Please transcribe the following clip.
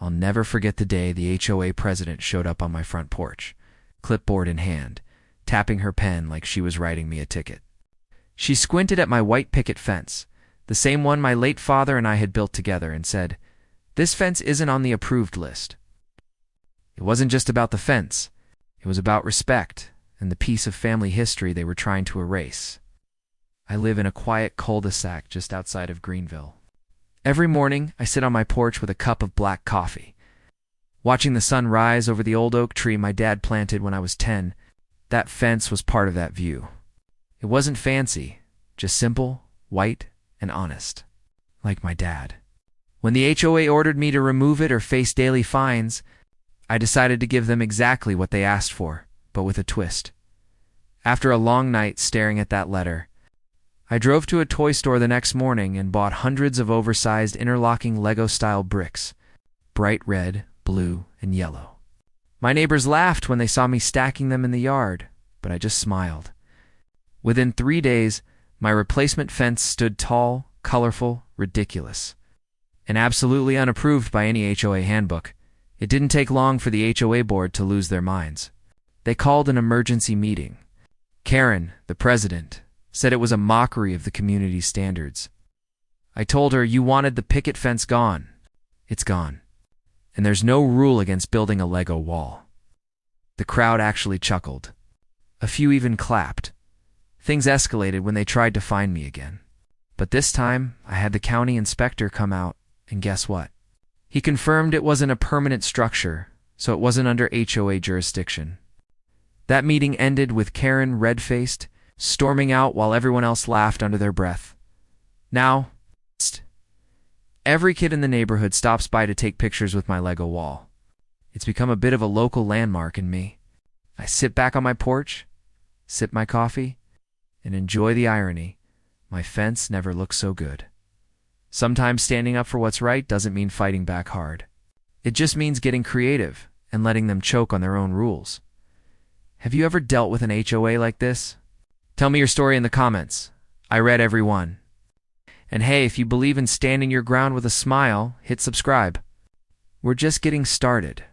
I'll never forget the day the HOA president showed up on my front porch, clipboard in hand, tapping her pen like she was writing me a ticket. She squinted at my white picket fence, the same one my late father and I had built together, and said, "This fence isn't on the approved list." It wasn't just about the fence. It was about respect and the piece of family history they were trying to erase. I live in a quiet cul-de-sac just outside of Greenville. Every morning, I sit on my porch with a cup of black coffee. Watching the sun rise over the old oak tree my dad planted when I was 10, that fence was part of that view. It wasn't fancy, just simple, white, and honest, like my dad. When the HOA ordered me to remove it or face daily fines, I decided to give them exactly what they asked for, but with a twist. After a long night staring at that letter, I drove to a toy store the next morning and bought hundreds of oversized interlocking Lego-style bricks, bright red, blue, and yellow. My neighbors laughed when they saw me stacking them in the yard, but I just smiled. Within 3 days, my replacement fence stood tall, colorful, ridiculous, and absolutely unapproved by any HOA handbook. It didn't take long for the HOA board to lose their minds. They called an emergency meeting. Karen, the president, said it was a mockery of the community's standards. I told her, "You wanted the picket fence gone. It's gone. And there's no rule against building a Lego wall." The crowd actually chuckled. A few even clapped. Things escalated when they tried to fine me again. But this time, I had the county inspector come out, and guess what? He confirmed it wasn't a permanent structure, so it wasn't under HOA jurisdiction. That meeting ended with Karen, red-faced, storming out while everyone else laughed under their breath. Now, every kid in the neighborhood stops by to take pictures with my Lego wall. It's become a bit of a local landmark in me. I sit back on my porch, sip my coffee, and enjoy the irony. My fence never looked so good. Sometimes standing up for what's right doesn't mean fighting back hard. It just means getting creative and letting them choke on their own rules. Have you ever dealt with an HOA like this? Tell me your story in the comments. I read every one. And hey, if you believe in standing your ground with a smile, hit subscribe. We're just getting started.